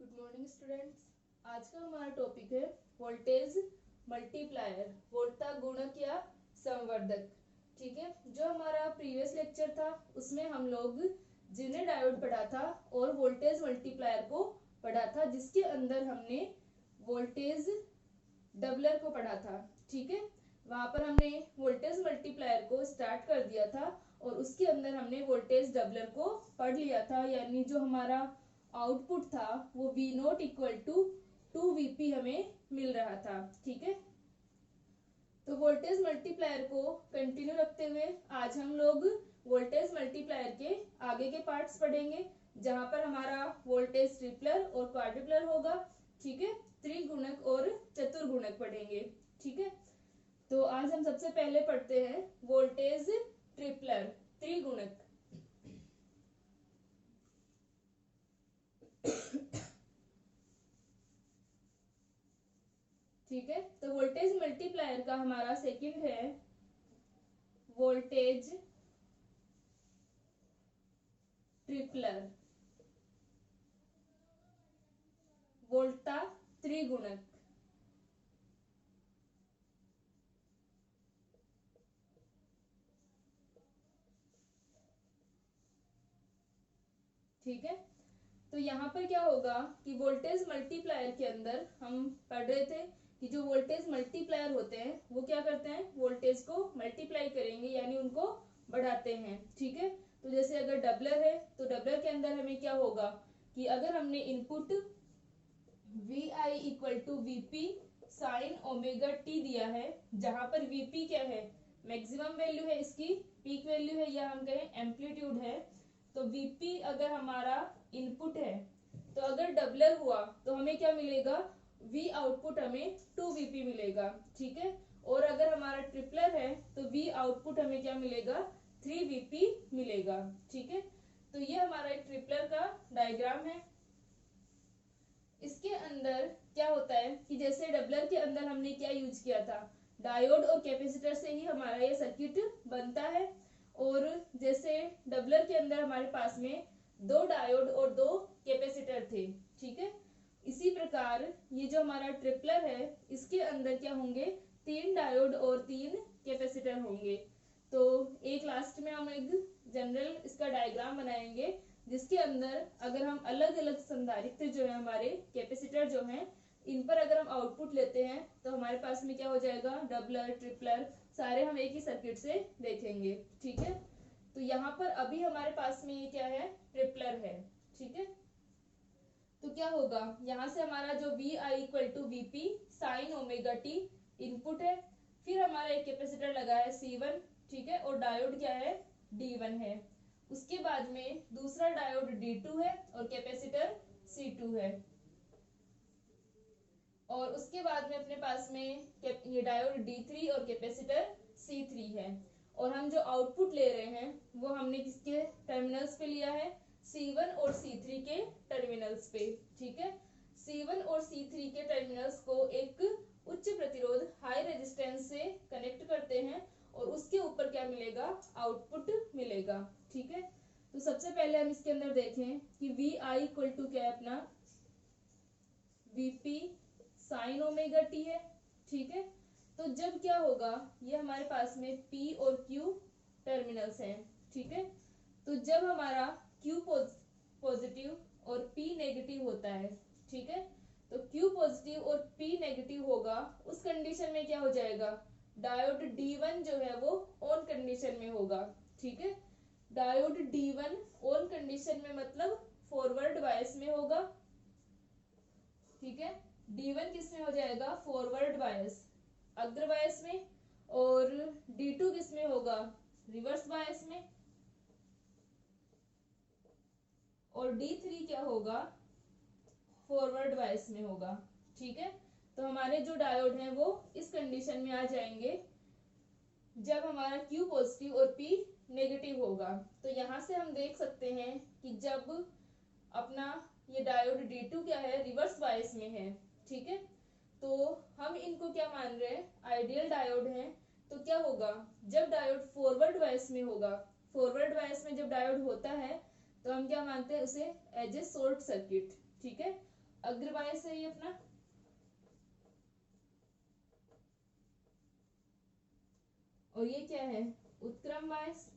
Good morning students. आज का हमारा टॉपिक है वोल्टेज मल्टीप्लायर, वोल्टा गुणक या संवर्धक। ठीक है, जो हमारा प्रीवियस लेक्चर था उसमें हम लोग जिने डायोड पढ़ा था और वोल्टेज मल्टीप्लायर को पढ़ा था, जिसके अंदर हमने वोल्टेज डबलर को पढ़ा था। ठीक है, वहां पर हमने वोल्टेज मल्टीप्लायर को स्टार्ट कर दिया था और उसके अंदर हमने वोल्टेज डबलर को पढ़ लिया था, यानी जो हमारा आउटपुट था वो V note equal to 2Vp हमें मिल रहा था। ठीक है, तो वोल्टेज मल्टीप्लायर को कंटिन्यू रखते हुए आज हम लोग वोल्टेज मल्टीप्लायर के आगे के पार्ट्स पढ़ेंगे, जहां पर हमारा वोल्टेज ट्रिपलर और क्वाड्रुपलर होगा। ठीक है, त्रिगुणक और चतुर्गुणक पढ़ेंगे। ठीक है, तो आज हम सबसे पहले पढ़ते हैं वोल्टेज ट्रिपलर, त्रिगुणक। ठीक है, तो वोल्टेज मल्टीप्लायर का हमारा सेकंड है वोल्टेज ट्रिपलर, वोल्टा त्रिगुणक। ठीक है, तो यहाँ पर क्या होगा कि वोल्टेज मल्टीप्लायर के अंदर हम पढ़ रहे थे कि जो वोल्टेज मल्टीप्लायर होते हैं वो क्या करते हैं, वोल्टेज को मल्टीप्लाई करेंगे, यानी उनको बढ़ाते हैं। ठीक है, तो जैसे अगर डबलर है तो डबलर के अंदर हमें क्या होगा कि अगर हमने input V I equal to VP sine omega T दिया है, जहां पर वीपी क्या है, मैक्सिमम वैल्यू है, इसकी पीक वैल्यू है, या हम कहें एम्पलीट्यूड है। तो वीपी अगर हमारा इनपुट है तो अगर डबलर हुआ तो हमें क्या मिलेगा, वी आउटपुट हमें 2Vp मिलेगा। ठीक है, और अगर हमारा ट्रिपलर है तो वी आउटपुट हमें क्या मिलेगा, 3Vp मिलेगा। ठीक है, तो ये हमारा एक ट्रिपलर का डायग्राम है। इसके अंदर क्या होता है कि जैसे डबलर के अंदर हमने क्या यूज किया था, डायोड और कैपेसिटर से ही हमारा ये सर्किट बनता है। और जैसे डबलर के अंदर हमारे पास में 2 डायोड और 2 कैपेसिटर थे। ठीक है, इसी प्रकार ये जो हमारा ट्रिपलर है इसके अंदर क्या होंगे, 3 डायोड और 3 कैपेसिटर होंगे। तो एक लास्ट में हम एक जनरल इसका डायग्राम बनाएंगे, जिसके अंदर अगर हम अलग अलग संधारित्र जो है, हमारे कैपेसिटर जो हैं, इन पर अगर हम आउटपुट लेते हैं तो हमारे पास में क्या हो जाएगा, डबलर ट्रिपलर सारे हम एक ही सर्किट से देखेंगे। ठीक है, तो यहाँ पर अभी हमारे पास में ये क्या है, ट्रिपलर है। ठीक है, तो क्या होगा, यहाँ से हमारा जो V I equal to VP sine omega T input है, फिर हमारा एक कैपेसिटर लगा है C1। ठीक है, और डायोड क्या है, D1 है। उसके बाद में दूसरा डायोड D2 है और कैपेसिटर C2 है। और उसके बाद में अपने पास में ये डायोड D3 और कैपेसिटर C3 है। और हम जो आउटपुट ले रहे हैं वो हमने किसके टर्मिनल्स पे लिया है, C1 और C3 के टर्मिनल्स पे। ठीक है, C1 और C3 के टर्मिनल्स को एक उच्च प्रतिरोध हाई रेजिस्टेंस से कनेक्ट करते हैं और उसके ऊपर क्या मिलेगा, आउटपुट मिलेगा। ठीक है, तो सबसे पहले हम इसके अंदर देखें कि वी आई इक्वल टू क्या है अपना, वीपी साइन ओमेगा टी है। ठीक है, तो जब क्या होगा, ये हमारे पास में P और Q टर्मिनल्स हैं। ठीक है, तो जब हमारा Q पॉजिटिव और P नेगेटिव होता है, ठीक है, तो Q पॉजिटिव और P नेगेटिव होगा, उस कंडीशन में क्या हो जाएगा, डायोड D1 जो है वो ऑन कंडीशन में होगा। ठीक है, डायोड D1 ऑन कंडीशन में मतलब फॉरवर्ड बायस में होगा। ठीक है, D1 किस में हो जाएगा, फॉरवर्ड बायस, अग्र बायस में। और D2 किस में होगा, रिवर्स बायस में। और D3 क्या होगा, फॉरवर्ड बायस में होगा। ठीक है, तो हमारे जो डायोड हैं वो इस कंडीशन में आ जाएंगे जब हमारा Q पॉजिटिव और P नेगेटिव होगा। तो यहाँ से हम देख सकते हैं कि जब अपना ये डायोड D2 क्या है, रिवर्स बायस में है। ठीक है, तो हम इनको क्या मान रहे हैं, आइडियल डायोड हैं। तो क्या होगा, जब डायोड फॉरवर्ड बायस में होगा, फॉरवर्ड बायस में जब डायोड होता है तो हम क्या मानते हैं, उसे एज ए शॉर्ट सर्किट। ठीक है, अग्र बायस है ये अपना, और ये क्या है, उत्क्रम बायस।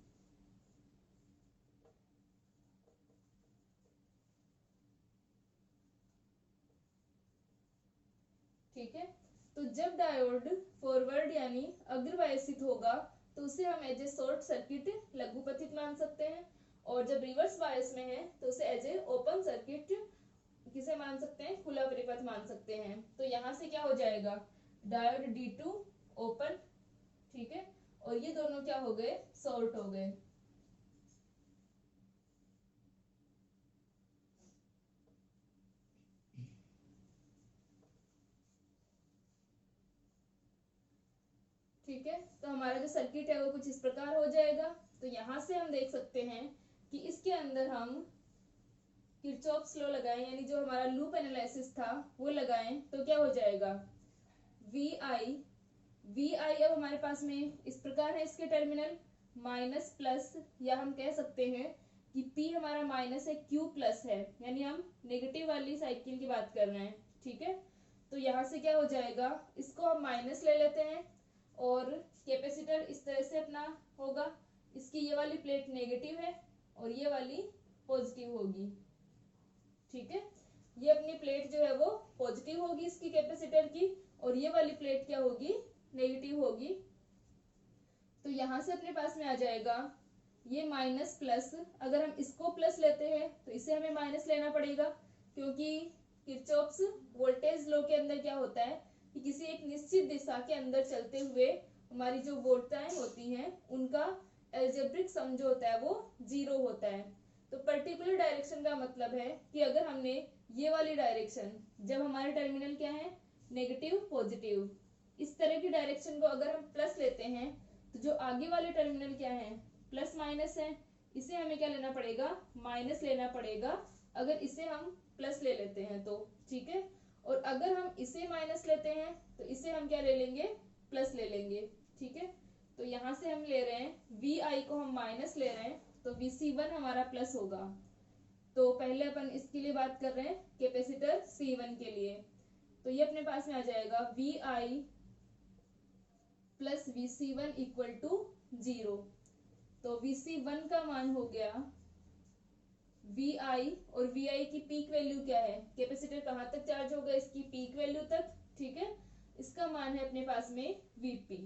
ठीक है, तो जब डायोड फॉरवर्ड यानी अग्रवायसित होगा तो उसे हम एज ए शॉर्ट सर्किट लघुपथित मान सकते हैं, और जब रिवर्स बायस में है तो उसे एज ए ओपन सर्किट किसे मान सकते हैं, खुला परिपथ मान सकते हैं। तो यहाँ से क्या हो जाएगा, डायोड D2 ओपन, ठीक है, और ये दोनों क्या हो गए, शॉर्ट हो गए। ठीक है, तो हमारा जो सर्किट है वो कुछ इस प्रकार हो जाएगा। तो यहाँ से हम देख सकते हैं कि इसके अंदर हम किरचॉफ्स लॉ लगाएं, यानी जो हमारा लूप एनालिसिस था वो लगाएं, तो क्या हो जाएगा, वी आई अब हमारे पास में इस प्रकार है, इसके टर्मिनल माइनस प्लस, या हम कह सकते हैं कि P हमारा माइनस है, Q प्लस है, यानी हम नेगेटिव वाली साइकिल की बात कर रहे हैं। ठीक है, तो यहाँ से क्या हो जाएगा, इसको हम माइनस ले लेते हैं, और कैपेसिटर इस तरह से अपना होगा, इसकी ये वाली प्लेट नेगेटिव है और ये वाली पॉजिटिव होगी। ठीक है, ये अपनी प्लेट जो है वो पॉजिटिव होगी इसकी कैपेसिटर की, और ये वाली प्लेट क्या होगी, नेगेटिव होगी। तो यहाँ से अपने पास में आ जाएगा ये माइनस प्लस, अगर हम इसको प्लस लेते हैं तो इसे हमें माइनस लेना पड़ेगा, क्योंकि किरचॉफ्स वोल्टेज लॉ के अंदर क्या होता है कि किसी एक निश्चित दिशा के अंदर चलते हुए हमारी जो वोल्टताएं होती हैं उनका एल्जेब्रिक सम जो होता है वो 0 होता है। तो पर्टिकुलर डायरेक्शन का मतलब है कि अगर हमने ये वाली डायरेक्शन, जब हमारे टर्मिनल क्या है, नेगेटिव पॉजिटिव, इस तरह की डायरेक्शन को अगर हम प्लस लेते हैं तो जो आगे वाले टर्मिनल क्या है, प्लस माइनस है, इसे हमें क्या लेना पड़ेगा, माइनस लेना पड़ेगा, अगर इसे हम प्लस ले लेते हैं तो। ठीक है, और अगर हम इसे माइनस लेते हैं तो इसे हम क्या ले लेंगे, प्लस ले लेंगे। ठीक है, तो यहाँ से हम ले रहे हैं वी आई को हम माइनस ले रहे हैं, तो VC1 हमारा प्लस होगा। तो पहले अपन इसके लिए बात कर रहे हैं कैपेसिटर C1 के लिए, तो ये अपने पास में आ जाएगा VI plus VC1 equal to 0। तो VC1 का मान हो गया VI, और VI की पीक वैल्यू क्या है, कैपेसिटर कहाँ तक चार्ज होगा, इसकी पीक वैल्यू तक। ठीक है, इसका मान है अपने पास में VP।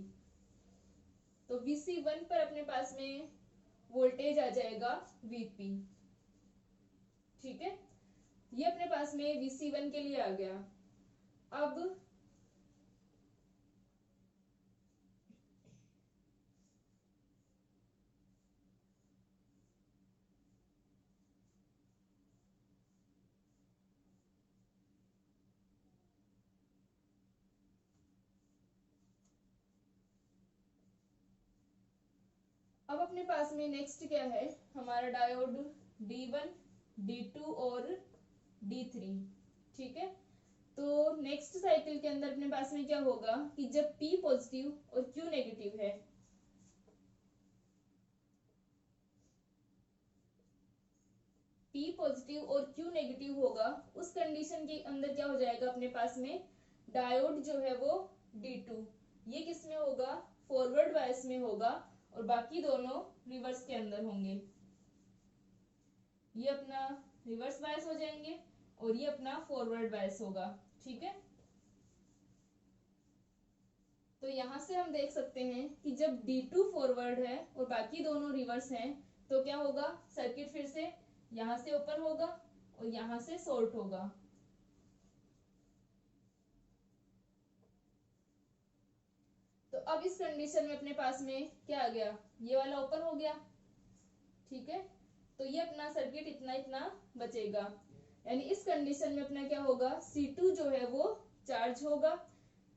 तो VC1 पर अपने पास में वोल्टेज आ जाएगा VP। ठीक है, ये अपने पास में VC1 के लिए आ गया। अब अपने पास में नेक्स्ट क्या है, हमारा डायोड D1, D2 और D3। ठीक है, तो नेक्स्ट साइकिल के अंदर अपने पास में क्या होगा कि जब P पॉजिटिव और Q नेगेटिव है, P पॉजिटिव और Q नेगेटिव होगा, उस कंडीशन के अंदर क्या हो जाएगा अपने पास में, डायोड जो है वो D2 ये किस में होगा, फॉरवर्ड बायस में होगा, और बाकी दोनों रिवर्स के अंदर होंगे। ये अपना रिवर्स बायस हो जाएंगे और ये अपना फॉरवर्ड बायस होगा। ठीक है, तो यहाँ से हम देख सकते हैं कि जब D2 फॉरवर्ड है और बाकी दोनों रिवर्स हैं, तो क्या होगा, सर्किट फिर से यहाँ से ओपन होगा और यहाँ से शॉर्ट होगा। तो अब इस कंडीशन में अपने पास में क्या आ गया, ये वाला ओपन हो गया। ठीक है, तो ये अपना सर्किट इतना इतना बचेगा, यानी इस कंडीशन में अपना क्या होगा, C2 जो है वो चार्ज होगा,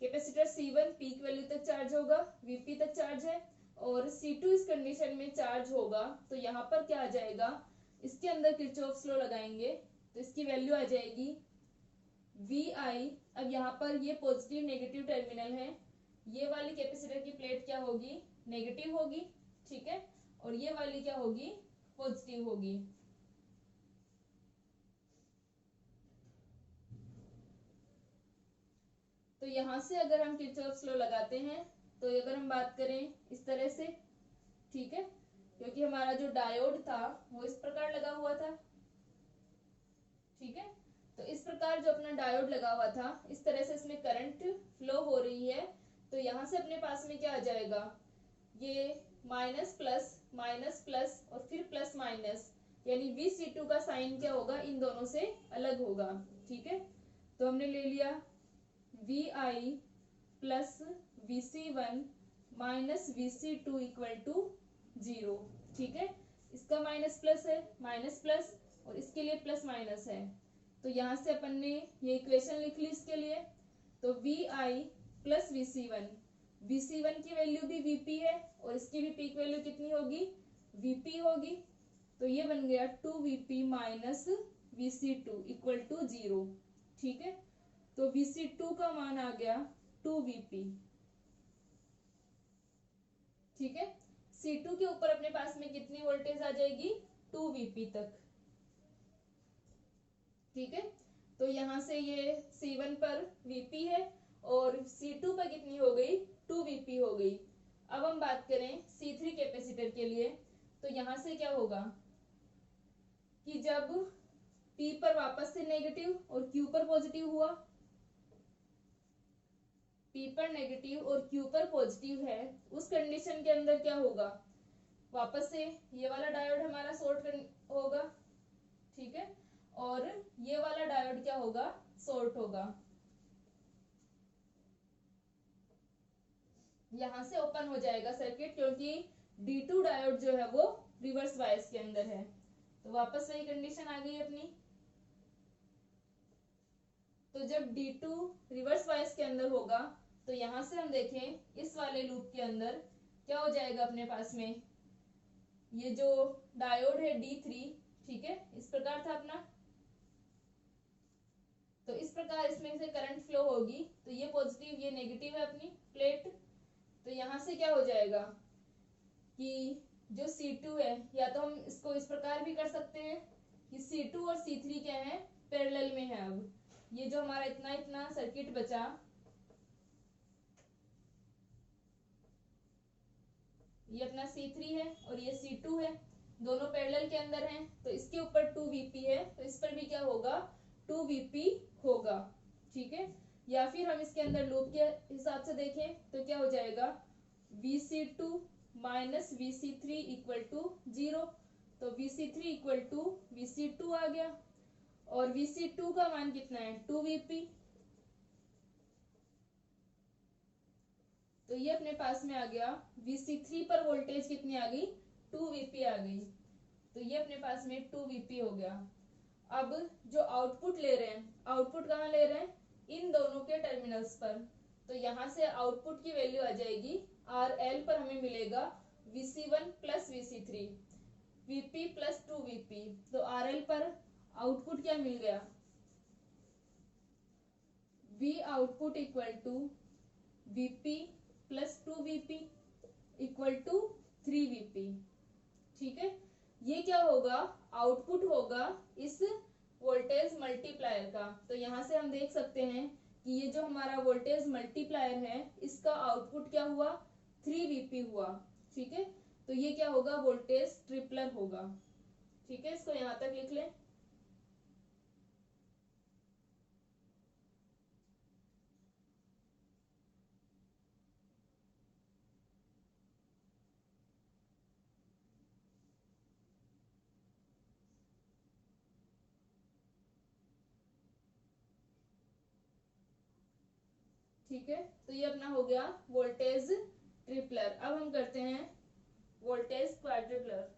कैपेसिटर C1 पीक वैल्यू तक चार्ज होगा, VP तक चार्ज है, और C2 इस कंडीशन में चार्ज होगा। तो यहाँ पर क्या आ जाएगा, इसके अंदर किरचॉफ्स लॉ लगाएंगे तो इसकी वैल्यू आ जाएगी VI। अब यहाँ पर ये पॉजिटिव नेगेटिव टर्मिनल है, ये वाली कैपेसिटर की प्लेट क्या होगी, नेगेटिव होगी। ठीक है, और ये वाली क्या होगी, पॉजिटिव होगी। तो यहाँ से अगर हम किरचॉफ्स लॉ लगाते हैं तो अगर हम बात करें इस तरह से, ठीक है, क्योंकि हमारा जो डायोड था वो इस प्रकार लगा हुआ था, ठीक है। तो इस प्रकार जो अपना डायोड लगा हुआ था, इस तरह से इसमें करंट फ्लो हो रही है। तो यहाँ से अपने पास में क्या आ जाएगा, ये माइनस प्लस और फिर प्लस माइनस, यानी Vc2 का साइन क्या होगा, इन दोनों से अलग होगा, ठीक है। तो हमने ले लिया Vi plus Vc1 minus Vc2 equal to 0, ठीक है। इसका माइनस प्लस है, माइनस प्लस, और इसके लिए प्लस माइनस है। तो यहाँ से अपन ने ये इक्वेशन लिख ली इसके लिए। तो Vi प्लस Vc1 की वैल्यू भी Vp है और इसकी भी पीक वैल्यू कितनी होगी, Vp होगी। तो ये बन गया 2Vp minus Vc2 equal to 0, ठीक है। तो Vc2 का मान आ गया 2Vp, ठीक है। C2 के ऊपर अपने पास में कितनी वोल्टेज आ जाएगी, 2Vp तक, ठीक है। तो यहाँ से ये C1 पर Vp है और C2 पर कितनी हो गई, 2Vp हो गई। अब हम बात करें C3 कैपेसिटर के लिए, तो यहाँ से क्या होगा कि जब P पर वापस से नेगेटिव और Q पर पॉजिटिव हुआ, P पर नेगेटिव और Q पर पॉजिटिव है, उस कंडीशन के अंदर क्या होगा, वापस से ये वाला डायोड हमारा शॉर्ट होगा, ठीक है, और ये वाला डायोड क्या होगा, शॉर्ट होगा। यहाँ से ओपन हो जाएगा सर्किट, क्योंकि D2 डायोड जो है वो रिवर्स बायस के अंदर है। तो वापस वही कंडीशन आ गई अपनी। तो जब D2 रिवर्स बायस के अंदर होगा, तो यहाँ से हम देखें इस वाले लूप के अंदर क्या हो जाएगा अपने पास में, ये जो डायोड है D3, ठीक है, इस प्रकार था अपना। तो इस प्रकार इसमें से करंट फ्लो होगी, तो ये पॉजिटिव ये नेगेटिव है अपनी प्लेट। तो यहाँ से क्या हो जाएगा कि जो C2 है, या तो हम इसको इस प्रकार भी कर सकते हैं कि C2 और C3 क्या है, पैरेलल में है। अब ये जो हमारा इतना इतना सर्किट बचा, ये अपना C3 है और ये C2 है, दोनों पैरेलल के अंदर हैं। तो इसके ऊपर 2Vp है, तो इस पर भी क्या होगा, 2Vp होगा, ठीक है। या फिर हम इसके अंदर लूप के हिसाब से देखें तो क्या हो जाएगा, Vc2 minus Vc3 equal to 0। तो Vc3 इक्वल टू Vc2 आ गया, और Vc2 का मान कितना है, 2Vp। तो ये अपने पास में आ गया, Vc3 पर वोल्टेज कितनी आ गई, 2Vp आ गई। तो ये अपने पास में 2Vp हो गया। अब जो आउटपुट ले रहे हैं, आउटपुट कहाँ ले रहे हैं, इन दोनों के टर्मिनल्स पर। तो यहाँ से आउटपुट की वैल्यू आ जाएगी, RL पर हमें मिलेगा Vc1 plus Vc3, Vp plus 2Vp। तो RL पर आउटपुट क्या मिल गया, V output equal to Vp plus 2Vp equal to 3Vp, ठीक है। ये क्या होगा, आउटपुट होगा इस वोल्टेज मल्टीप्लायर का। तो यहाँ से हम देख सकते हैं कि ये जो हमारा वोल्टेज मल्टीप्लायर है, इसका आउटपुट क्या हुआ, 3Vp हुआ, ठीक है। तो ये क्या होगा, वोल्टेज ट्रिपलर होगा, ठीक है। इसको यहाँ तक लिख लें। ठीक है, तो ये अपना हो गया वोल्टेज ट्रिपलर। अब हम करते हैं वोल्टेज क्वाड्रिपलर।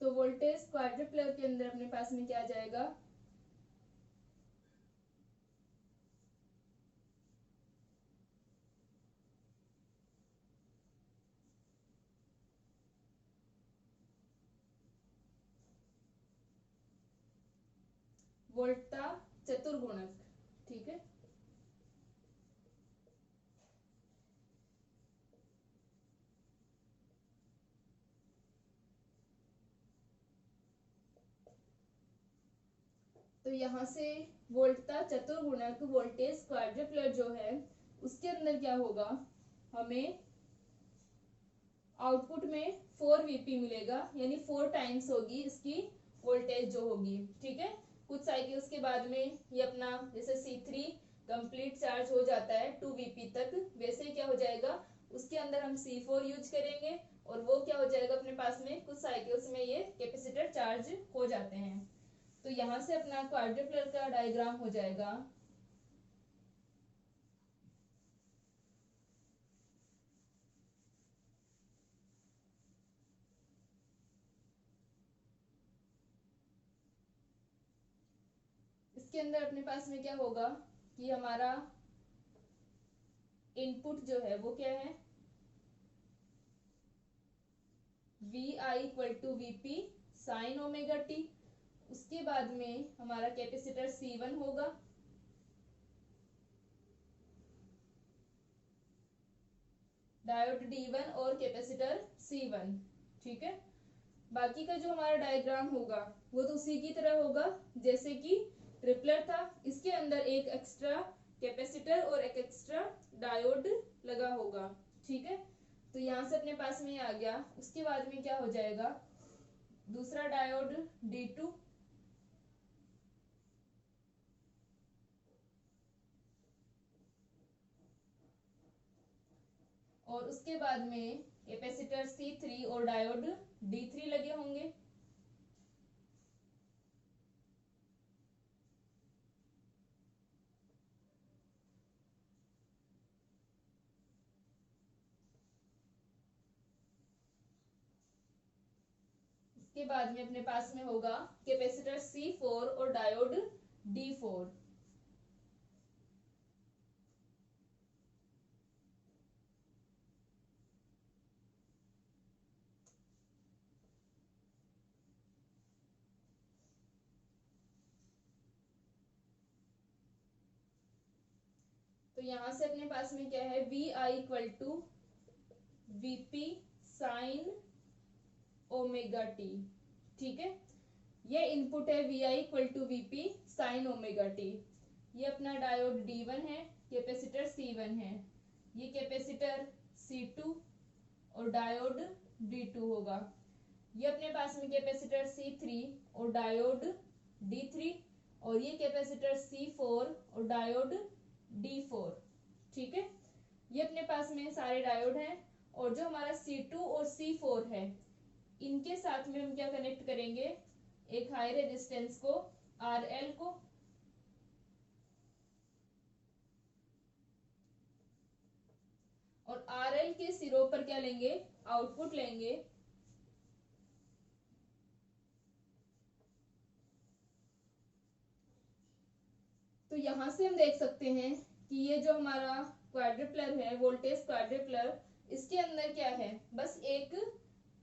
तो वोल्टेज क्वाड्रप्लर के अंदर अपने पास में क्या आ जाएगा, वोल्टा चतुर्गुणक। ठीक है, तो यहाँ से वोल्टा चतुर्गुणक वोल्टेज क्वाड्रप्लर जो है उसके अंदर क्या होगा, हमें आउटपुट में 4 Vp मिलेगा, यानी 4 टाइम्स होगी इसकी वोल्टेज जो होगी। ठीक है, कुछ साइकिल्स के बाद में ये अपना जैसे C3 कंप्लीट चार्ज हो जाता है 2 Vp तक, वैसे ही क्या हो जाएगा, उसके अंदर हम C4 यूज करेंगे और वो क्या हो जाएगा, अपने पास में कुछ साइकिल्स में ये कैपेसिटर चार्ज हो जाते हैं। तो यहाँ से अपना क्वाड्रप्लर का डायग्राम हो जाएगा, इसके अंदर अपने पास में क्या होगा कि हमारा इनपुट जो है वो क्या है, Vi equal to Vp sine omega t. उसके बाद में हमारा कैपेसिटर C1 होगा, डायोड D1 और कैपेसिटर C1। ठीक है, बाकी का जो हमारा डायग्राम होगा वो तो उसी की तरह होगा जैसे कि ट्रिपलर था, इसके अंदर एक एक्स्ट्रा कैपेसिटर और एक एक्स्ट्रा डायोड लगा होगा। ठीक है, तो यहाँ से अपने पास में आ गया। उसके बाद में क्या हो जाएगा, दूसरा डायोड D2, और उसके बाद में कैपेसिटर C3 और डायोड D3 लगे होंगे। इसके बाद में अपने पास में होगा कैपेसिटर C4 और डायोड D4। तो यहां से अपने पास में क्या है, Vi equal to Vp sine omega t. ठीक है, ये इनपुट है Vi equal to Vp sine omega t. ये अपना डायोड D1 है, कैपेसिटर C1 है, ये कैपेसिटर C2 और डायोड D2 होगा। ये अपने पास में कैपेसिटर C3 और डायोड D3, और ये कैपेसिटर C4 और डायोड D4। ठीक है, ये अपने पास में सारे डायोड हैं, और जो हमारा C2 और C4 है इनके साथ में हम क्या कनेक्ट करेंगे, एक हाई रेजिस्टेंस को RL को, और RL के सिरों पर क्या लेंगे, आउटपुट लेंगे। तो यहां से हम देख सकते हैं कि ये जो हमारा क्वाड्रप्लर है, वोल्टेज क्वाड्रप्लर, इसके अंदर क्या है, बस एक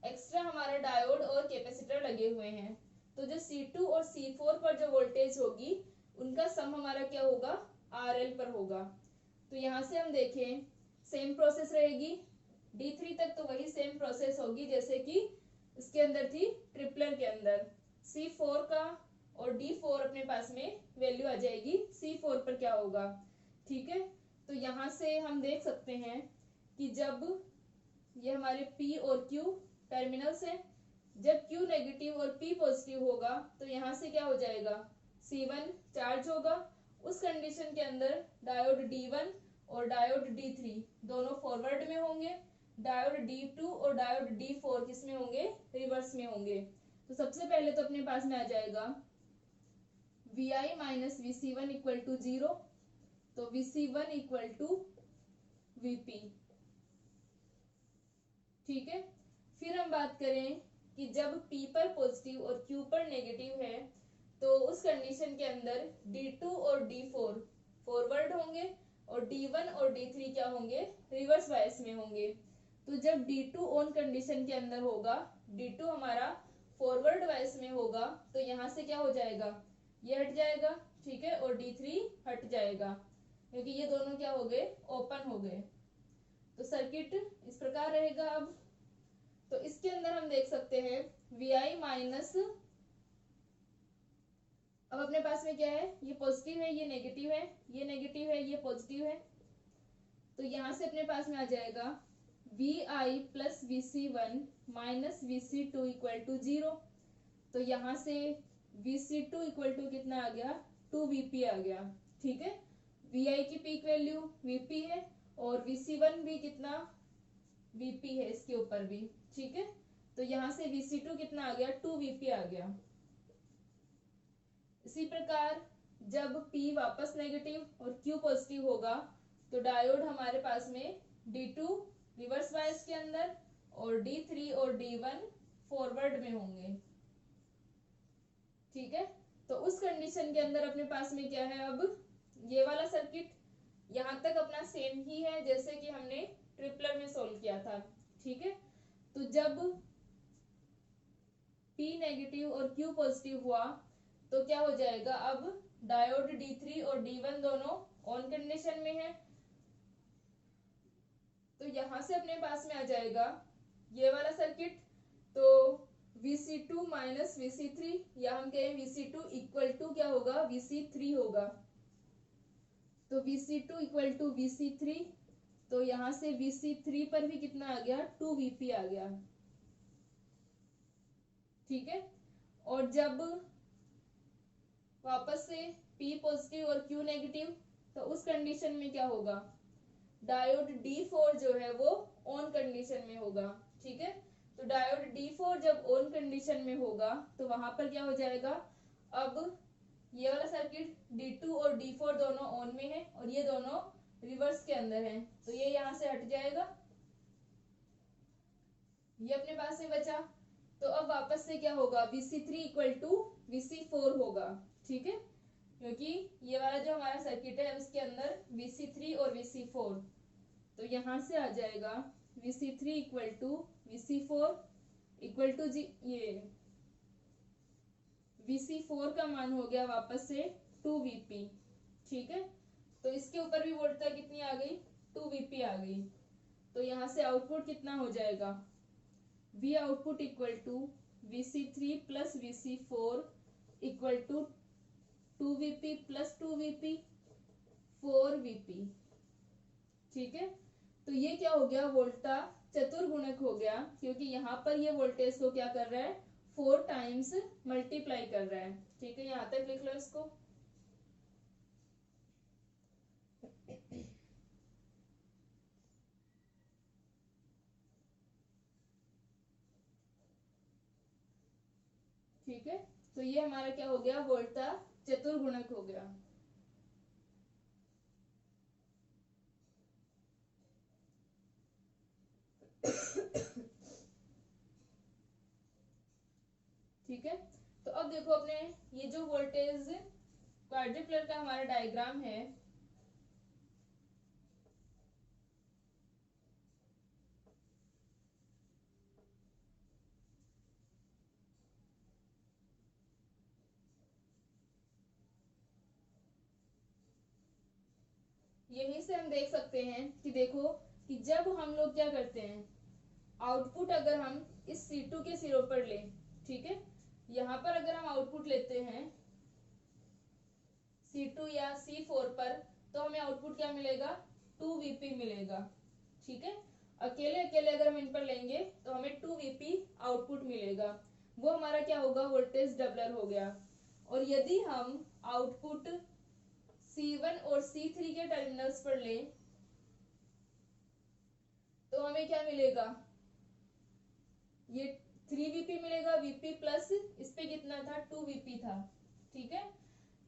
एक्स्ट्रा हमारा डायोड और कैपेसिटर लगे हुए हैं। तो जो C2 और C4 पर जो वोल्टेज होगी उनका सम हमारा क्या होगा, RL पर होगा। तो यहाँ से हम देखें सेम प्रोसेस रहेगी, D3 तक तो वही सेम प्रोसेस होगी जैसे कि इसके अंदर थी ट्रिपलर के अंदर। C4 का और D4 अपने पास में वैल्यू आ जाएगी, C4 पर क्या होगा। ठीक है, तो यहाँ से हम देख सकते हैं कि जब ये हमारे P और Q टर्मिनल्स हैं, जब Q नेगेटिव और P पॉजिटिव होगा तो यहाँ से क्या हो जाएगा, C1 चार्ज होगा। उस कंडीशन के अंदर डायोड D1 और डायोड D3 दोनों फॉरवर्ड में होंगे, डायोड D2 और डायोड D4 किस में होंगे, रिवर्स में होंगे। तो सबसे पहले तो अपने पास में आ जाएगा Vi minus Vc1 equal to 0, तो Vc1 इक्वल टू Vp। ठीक है, फिर हम बात करें कि जब P पर पॉजिटिव और Q पर नेगेटिव है तो उस कंडीशन के अंदर D2 और D4 फॉरवर्ड होंगे और D1 और D3 क्या होंगे, रिवर्स बायस में होंगे। तो जब D2 ऑन कंडीशन के अंदर होगा, D2 हमारा फॉरवर्ड बायस में होगा, तो यहाँ से क्या हो जाएगा, ये हट जाएगा, ठीक है, और D3 हट जाएगा क्योंकि ये दोनों क्या हो गए, ओपन हो गए। तो सर्किट इस प्रकार रहेगा। तो इसके अंदर हम देख सकते हैं VI माइनस, अब अपने पास में क्या है, ये पॉजिटिव है, ये नेगेटिव है, ये नेगेटिव है, ये पॉजिटिव है। तो यहां से अपने पास में आ जाएगा VI plus VC1 minus VC2 equal to 0। तो यहां से VC2 इक्वल टू कितना आ गया, 2VP आ गया, ठीक है। VI की पीक वैल्यू VP है और VC1 भी कितना, VP है इसके ऊपर भी, ठीक है। तो यहां से VC2 कितना आ गया, 2VP आ गया। इसी प्रकार जब P वापस नेगेटिव और Q पॉजिटिव होगा तो डायोड हमारे पास में D2 रिवर्स बायस के अंदर और D3 और D1 फॉरवर्ड में होंगे, ठीक है। तो उस कंडीशन के अंदर अपने पास में क्या है, अब ये वाला सर्किट यहां तक अपना सेम ही है जैसे कि हमने ट्रिपलर में सोल्व किया था, ठीक है। तो जब P नेगेटिव और Q पॉजिटिव हुआ तो क्या हो जाएगा, अब डायोड D3 और D1 दोनों ऑन कंडीशन में है। तो यहां से अपने पास में आ जाएगा ये वाला सर्किट। तो Vc2 माइनस Vc3, या हम कहें Vc2 इक्वल टू क्या होगा, Vc3 होगा। तो Vc2 इक्वल टू Vc3, तो यहां से Vc3 पर भी कितना आ गया, 2VP आ गया, ठीक है। और जब वापस से P पॉजिटिव और Q नेगेटिव, तो उस कंडीशन में क्या होगा, डायोड D4 जो है वो ऑन कंडीशन में होगा, ठीक है। तो डायोड D4 जब ऑन कंडीशन में होगा तो वहां पर क्या हो जाएगा, अब ये वाला सर्किट D2 और D4 दोनों ऑन में है और ये दोनों रिवर्स के अंदर है, तो ये यहाँ से हट जाएगा, ये अपने पास में बचा। तो अब वापस से क्या होगा, Vc3 इक्वल टू Vc4 होगा, ठीक है, क्योंकि ये वाला जो हमारा सर्किट है उसके अंदर Vc3 और Vc4, तो यहां से आ जाएगा Vc3 equal to Vc4 equal to ये Vc4 का मान हो गया वापस से 2VP, ठीक है। तो इसके ऊपर भी वोल्टता कितनी आ गई, 2VP आ गई। तो यहाँ से आउटपुट कितना हो जाएगा, V output equal to Vc3 plus Vc4 equal to 2VP plus 2VP 4VP, ठीक है। तो ये क्या हो गया, वोल्टा चतुर्गुणक हो गया क्योंकि यहाँ पर ये वोल्टेज को क्या कर रहा है, 4 टाइम्स मल्टीप्लाई कर रहा है, ठीक है। यहाँ तक लिख लो इसको। ठीक है, तो ये हमारा क्या हो गया, वोल्टा चतुर्गुणक हो गया। ठीक है, तो अब देखो अपने ये जो वोल्टेज क्वाड्रिप्लेर का हमारा डायग्राम है, यहीं से हम देख सकते हैं कि देखो कि जब हम लोग क्या करते हैं, आउटपुट अगर हम इस C2 के सिरों पर लें, ठीक है, यहाँ पर अगर हम आउटपुट लेते हैं C2 या C4 पर, तो हमें आउटपुट क्या मिलेगा, 2VP मिलेगा, ठीक है। अकेले अकेले अगर हम इन पर लेंगे तो हमें 2VP आउटपुट मिलेगा, वो हमारा क्या होगा, वोल्टेज डबलर हो गया। और यदि हम आउटपुट C1 और C3 के टर्मिनल्स पर लें तो हमें क्या मिलेगा, ये 3VP मिलेगा, VP प्लस इस पे कितना था, 2VP था, ठीक है।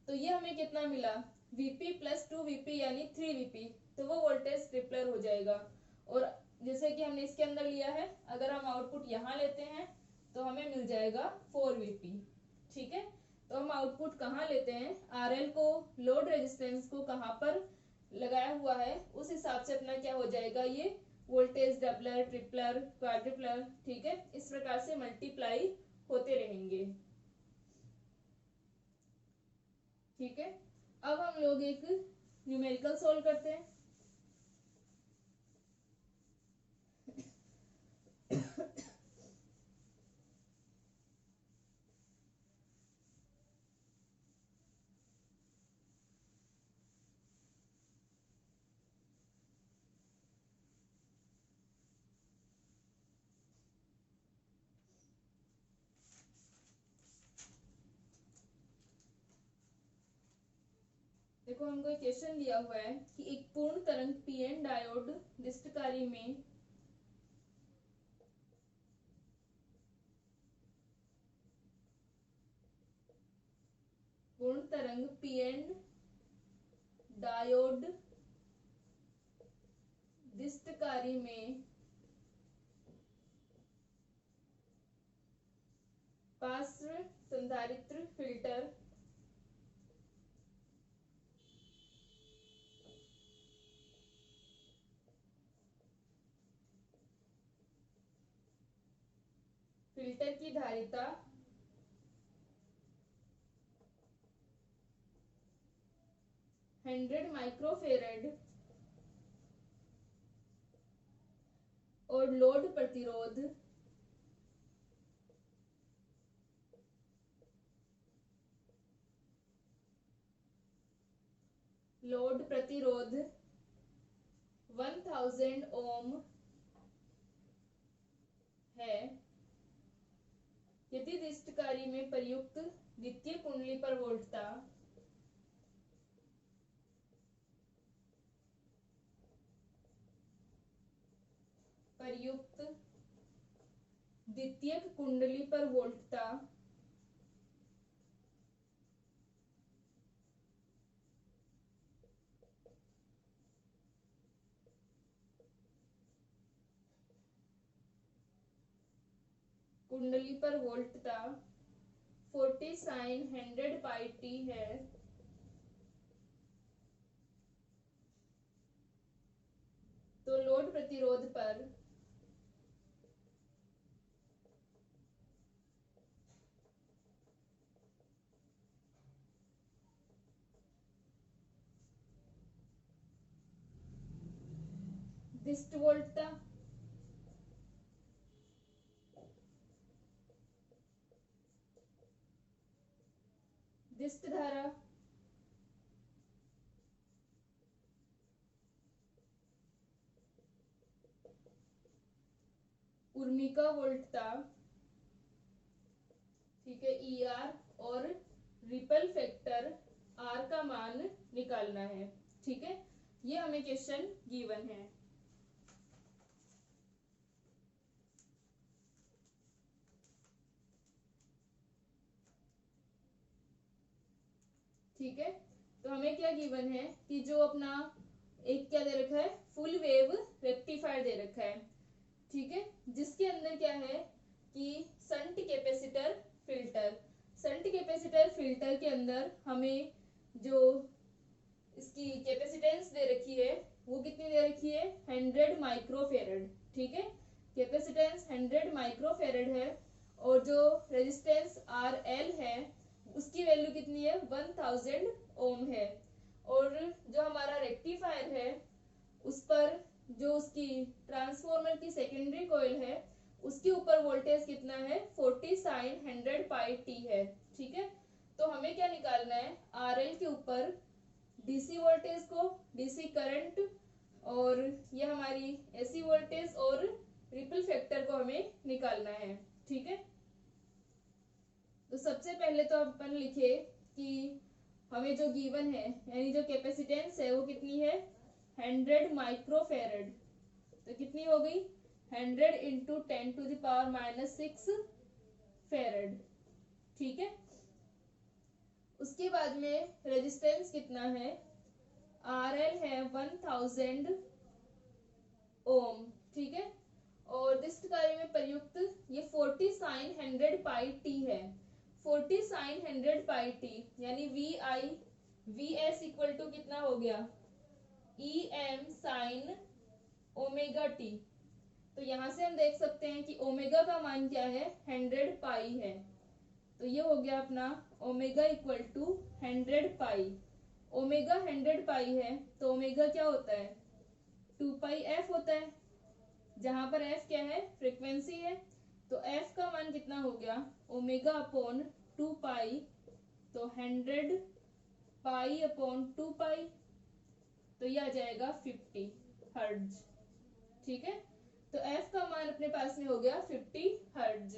तो ये हमें कितना मिला, VP प्लस 2VP यानी 3VP, तो वो वोल्टेज ट्रिपलर हो जाएगा। और जैसे कि हमने इसके अंदर लिया है, अगर हम आउटपुट यहाँ लेते हैं तो हमें मिल जाएगा 4Vp। ठीक है, तो हम आउटपुट कहाँ लेते हैं, RL को, लोड रेजिस्टेंस को कहाँ पर लगाया हुआ है, उस हिसाब से अपना क्या हो जाएगा, ये वोल्टेज डबलर, ट्रिपलर, क्वाड्रिपलर, ठीक है, इस प्रकार से मल्टीप्लाई होते रहेंगे। ठीक है, अब हम लोग एक न्यूमेरिकल सोल्व करते हैं। देखो, हमको एक क्वेश्चन दिया हुआ है कि एक पूर्ण तरंग पीएन डायोड डिस्टकारी में पूर्ण तरंग पीएन डायोड डिस्टकारी में पार्श्व संधारित्र फिल्टर की धारिता 100 माइक्रोफेरेड और लोड प्रतिरोध 1000 ओम है यदि डिस्टकारी में प्रयुक्त द्वितीय कुंडली पर वोल्टता प्रयुक्त द्वितीयक कुंडली पर वोल्टता कुंडली पर वोल्टता 40 sin 100 पाई टी है, तो लोड प्रतिरोध पर डिस्ट वोल्टता डिस्ट धारा उर्मिका वोल्टता, ठीक है, ER और रिपल फैक्टर R का मान निकालना है। ठीक है, ये हमें क्वेश्चन गिवन है। ठीक है, तो हमें क्या गिवन है कि जो अपना एक क्या दे रखा है, फुल वेव रेक्टिफायर दे रखा है। ठीक है, जिसके अंदर क्या है कि shunt capacitor filter, shunt capacitor filter के अंदर हमें जो इसकी कैपेसिटेंस दे रखी है वो कितनी दे रखी है, 100 माइक्रोफेरेड। ठीक है, कैपेसिटेंस 100 माइक्रोफेरेड है और जो रेजिस्टेंस RL है उसकी वैल्यू कितनी है, 1000 ओम है। और जो हमारा रेक्टिफायर है उस पर जो उसकी ट्रांसफॉर्मर की सेकेंडरी कॉइल है उसके ऊपर वोल्टेज कितना है, 40 sin 100 पाई टी है। ठीक है, तो हमें क्या निकालना है, RL के ऊपर DC वोल्टेज को, DC करंट, और ये हमारी AC वोल्टेज और रिपल फैक्टर को हमें निकालना है। ठीक है, तो सबसे पहले तो अपन लिखे कि हमें जो गिवन है यानी जो कैपेसिटेंस है वो कितनी है, 100 माइक्रोफेरेड, तो कितनी हो गई, 100 इंटू 10⁻⁻6 फेरेड। ठीक है, उसके बाद में रेजिस्टेंस कितना है, RL है 1000 ओम। ठीक है, और डिस्टकारी में प्रयुक्त ये 40 sin साइन 100 पाई टी है। 40 साइन 100 पाई टी यानी वी एस इक्वल टू कितना हो गया, E m sine omega t. तो यहां से हम देख सकते हैं कि ओमेगा का मान क्या है, 100 पाई है। तो ये हो गया अपना omega equal to 100 pi. Omega 100 pi है तो ओमेगा क्या होता है, 2 पाई एफ होता है, जहां पर एफ क्या है, फ्रीक्वेंसी है। तो एफ का मान कितना हो गया, ओमेगा अपॉन 2 पाई, तो 100 पाई अपॉन 2 पाई, तो ये आ जाएगा 50 हर्ट्ज। ठीक है, तो एफ का मान अपने पास में हो गया 50 हर्ट्ज।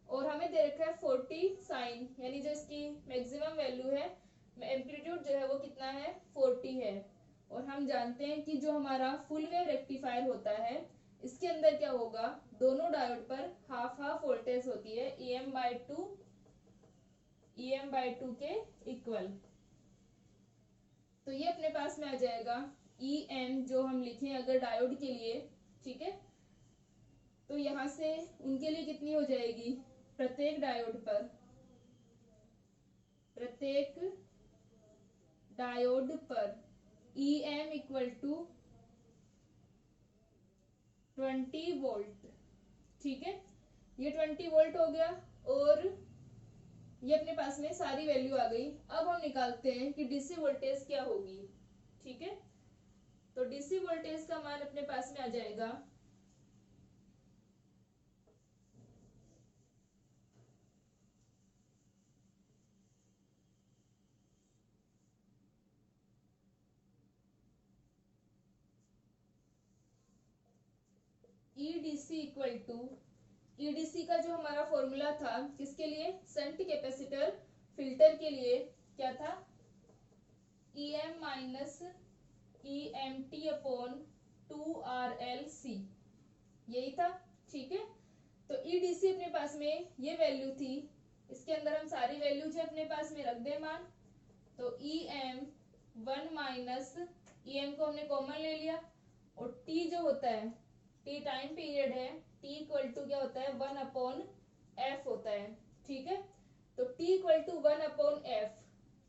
और हमें दे रखा है 40 साइन, यानी जो इसकी मैक्सिमम वैल्यू है, एम्पलीट्यूड जो है वो कितना है, 40 है। और हम जानते हैं कि जो हमारा फुल वेव रेक्टिफायर होता है, इसके अंदर क्या होगा, दोनों डायोड पर हाफ हाफ वोल्टेज होती है, EM बाई टू के इक्वल। तो ये अपने पास में आ जाएगा EM, जो हम लिखें अगर डायोड के लिए, ठीक है, तो यहां से उनके लिए कितनी हो जाएगी, प्रत्येक डायोड पर EM इक्वल टू 20 वोल्ट। ठीक है, ये 20 वोल्ट हो गया और ये अपने पास में सारी वैल्यू आ गई। अब हम निकालते हैं कि डीसी वोल्टेज क्या होगी। ठीक है, तो डीसी वोल्टेज का मान अपने पास में आ जाएगा ईडीसी इक्वल टू, ईडीसी का जो हमारा फॉर्मूला था किसके लिए, शंट कैपेसिटर फिल्टर के लिए, क्या था, EM minus EMT upon 2RLC, यही था। ठीक है, तो ईडीसी अपने पास में ये वैल्यू थी, इसके अंदर हम सारी वैल्यू जो अपने पास में रख दे मान। तो EM 1 माइनस EM को हमने कॉमन ले लिया, और T जो होता है, T टाइम पीरियड है, T इक्वल टू क्या होता है, 1 अपॉन F होता है। ठीक है, तो T equal to 1 upon F,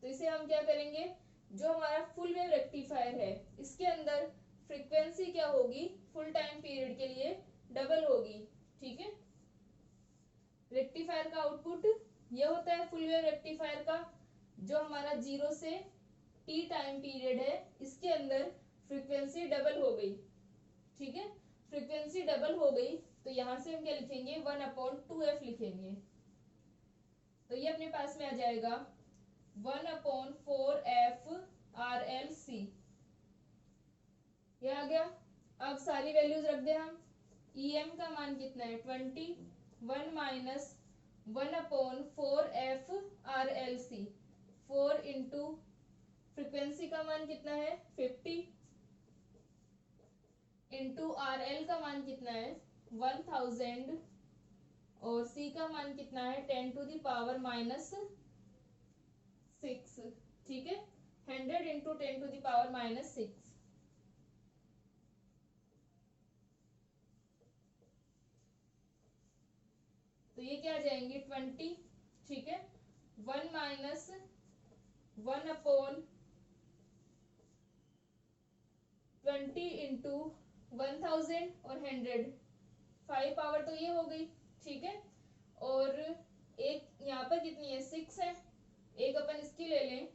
तो इसे हम क्या करेंगे, जो हमारा फुल वेव रेक्टिफायर है इसके अंदर फ्रीक्वेंसी क्या होगी, फुल टाइम पीरियड के लिए डबल होगी। ठीक है, रेक्टिफायर का आउटपुट ये होता है फुल वेव रेक्टिफायर का, जो हमारा 0 से T टाइम पीरियड है इसके अंदर फ्रीक्वेंसी डबल हो गई। ठीक है, फ्रीक्वेंसी डबल हो गई तो यहां से हम क्या लिखेंगे, 1 अपॉन 2F लिखेंगे। तो ये अपने पास में आ जाएगा 1 अपॉन 4F RLC, ये आ गया। अब सारी वैल्यूज रख दे हम। EM का मान कितना है, 20, 1 minus 1 upon 4F RLC, 4 into frequency का मान कितना है, 50, इंटू RL का मान कितना है, 1000, और C का मान कितना है, 10 टू द पावर माइनस 6। ठीक है, 100 into 10 to the power minus 6। तो ये क्या आ जाएंगे, 20। ठीक है, 1 माइनस 1 अपॉन 20 इंटू 1000 और 100, 5 पावर तो ये हो गई। ठीक है, और एक यहाँ पर कितनी है, 6 है, एक अपन इसकी ले लें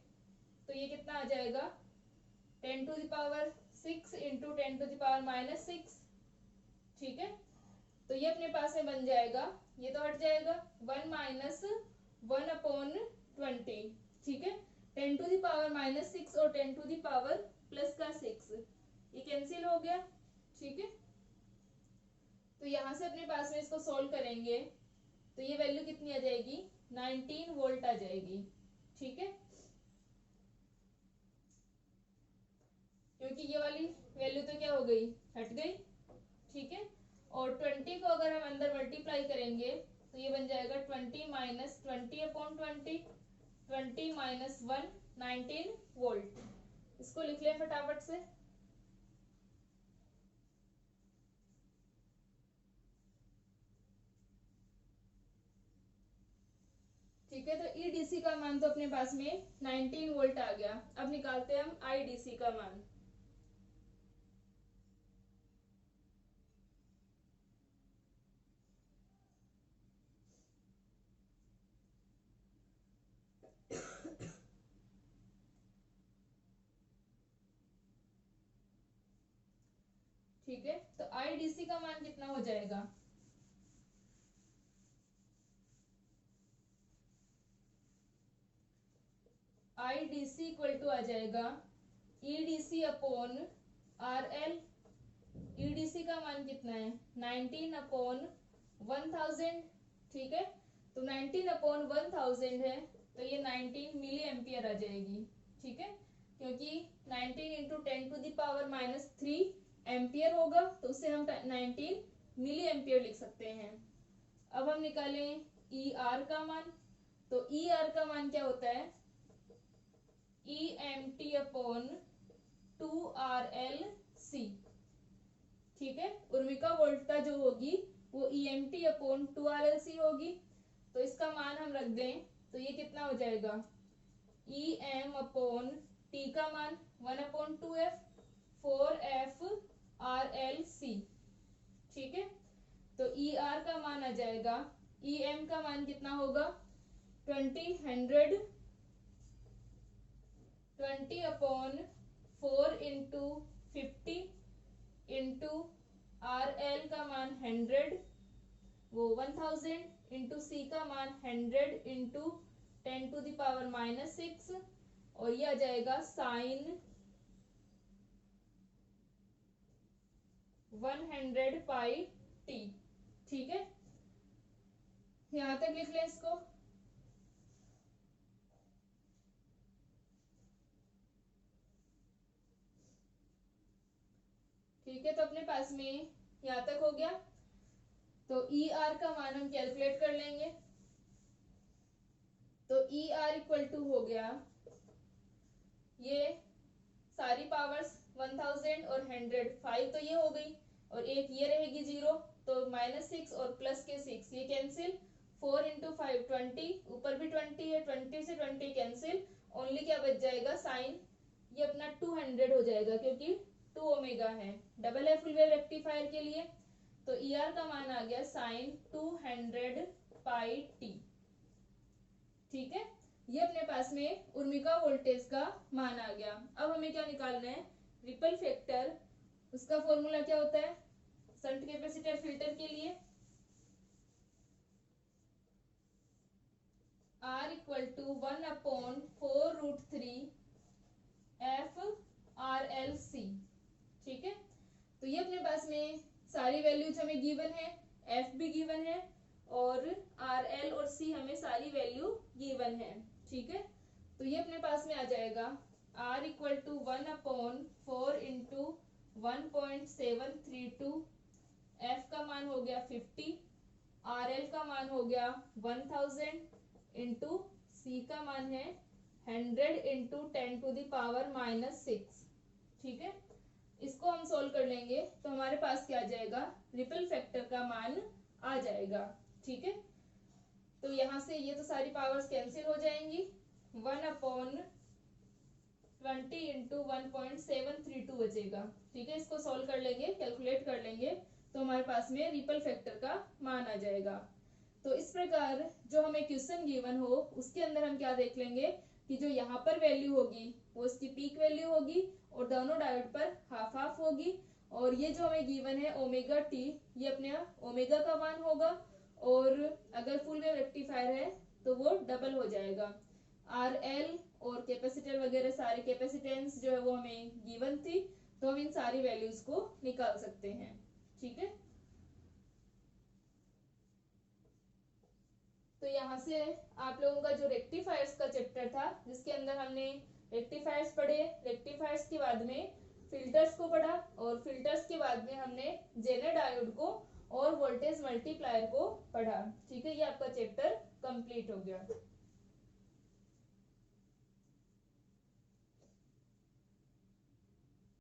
तो ये कितना आ जाएगा, 10 to the power 6 into 10 to the power minus 6। ठीक है, तो ये अपने पास में बन जाएगा, ये तो हट जाएगा, 1 माइनस 1 अपॉन 20। ठीक है, 10 टू द पावर माइनस 6 और 10 टू द पावर प्लस का 6, ये कैंसिल हो गया। ठीक है, तो यहां से अपने पास में इसको सोल्व करेंगे तो ये वैल्यू कितनी आ जाएगी, 19 वोल्ट आ जाएगी। ठीक है, क्योंकि ये वाली वैल्यू तो क्या हो गई, हट गई। ठीक है, और 20 को अगर हम अंदर मल्टीप्लाई करेंगे तो ये बन जाएगा 20 माइनस 20 अपॉन 20, 20 माइनस 1, 19 वोल्ट। इसको लिख लें फटाफट से। ठीक है, तो ईडीसी का मान तो अपने पास में 19 वोल्ट आ गया। अब निकालते हैं हम आईडीसी का मान। ठीक है, तो आईडीसी का मान कितना हो जाएगा? आईडीसी इक्वल टू आ जाएगा EDC upon R L. EDC का मान कितना है? 19 अपॉन 1000। ठीक है, तो 19 अपॉन 1000 है, तो ये 19 मिली एम्पियर आ जाएगी। ठीक है, क्योंकि 19 इंटू 10⁻³ एम्पियर होगा, तो उससे हम 19 मिली एम्पियर लिख सकते हैं। अब हम निकालें ई आर का मान। तो ई आर का मान क्या होता है? E m T upon 2RLC। ठीक है, उर्मिका वोल्टता जो होगी वो EMT अपॉन 2RLC होगी। तो इसका मान हम रख दें तो ये कितना हो जाएगा? EM अपॉन T का मान 1/2F 4FRLC। ठीक है, तो ER का मान आ जाएगा, EM का मान कितना होगा? 20 अपॉन 4 इंटू 50 इंटू RL का मान 100 वो 1000 इंटू C का मान 100 इंटू 10⁻⁻6 और ये आ जाएगा साइन 100πt। ठीक है, यहां तक लिख लें इसको। ठीक है, तो अपने पास में यहां तक हो गया। तो ई आर का मान हम कैलकुलेट कर लेंगे। तो ई आर इक्वल टू हो गया, ये सारी पावर्स 1000 और 100 5 तो ये हो गई, और एक ये रहेगी 0, तो -6 और प्लस के 6 ये कैंसिल। 4 इंटू 5 20, ऊपर भी 20 है, 20 से 20 कैंसिल, ओनली क्या बच जाएगा? साइन ये अपना 200 हो जाएगा, क्योंकि 2 ओमेगा है, डबल है फुल वेव रेक्टिफायर के लिए। तो ई आर का मान आ गया साइन 200πt। ठीक है, ये अपने पास में उर्मिका वोल्टेज का मान आ गया। अब हमें क्या निकालना है? Ripple factor. उसका फॉर्मूला क्या होता है शंट कैपेसिटर फिल्टर के लिए? R equal to 1/4√3FRLC। ठीक है, तो ये अपने पास में सारी वैल्यूज हमें गिवन है, F भी गिवन है और RL और C हमें सारी वैल्यू गिवन है। ठीक है, तो ये अपने पास में आ जाएगा R equal to 1/4 into 1.732, F का मान हो गया 50, RL का मान हो गया 1000 इंटू C का मान है 100 इंटू 10⁻⁻6। ठीक है, इसको हम सोल्व कर लेंगे तो हमारे पास क्या आ जाएगा? रिपल फैक्टर का मान आ जाएगा। ठीक है, तो यहाँ से ये तो सारी पावर्स कैंसिल हो जाएंगी, 1/20 इंटू 1.732 बचेगा। ठीक है, इसको सोल्व कर लेंगे, कैलकुलेट कर लेंगे तो हमारे पास में रिपल फैक्टर का मान आ जाएगा। तो इस प्रकार जो हमें क्वेश्चन गिवन हो उसके अंदर हम क्या देख लेंगे कि जो यहाँ पर वैल्यू होगी वो इसकी पीक वैल्यू होगी और दोनों डायोड पर हाफ हाफ होगी, और ये जो हमें गिवन है ओमेगा टी, ये अपने ओमेगा का मान होगा, और अगर फुल वेव रेक्टिफायर है तो वो डबल हो जाएगा। आर एल और कैपेसिटर वगैरह सारे कैपेसिटेंस जो है वो हमें गिवन थी, तो हम इन सारी वैल्यूज को निकाल सकते हैं। ठीक है, तो यहाँ से आप लोगों का जो रेक्टिफायर्स का चैप्टर था जिसके अंदर हमने रेक्टिफायर्स पढ़े, रेक्टिफायर्स के बाद में फिल्टर्स को पढ़ा, और फिल्टर्स के बाद में हमने जेनर डायोड को और वोल्टेज मल्टीप्लायर को पढ़ा। ठीक है, ये आपका चैप्टर कंप्लीट हो गया।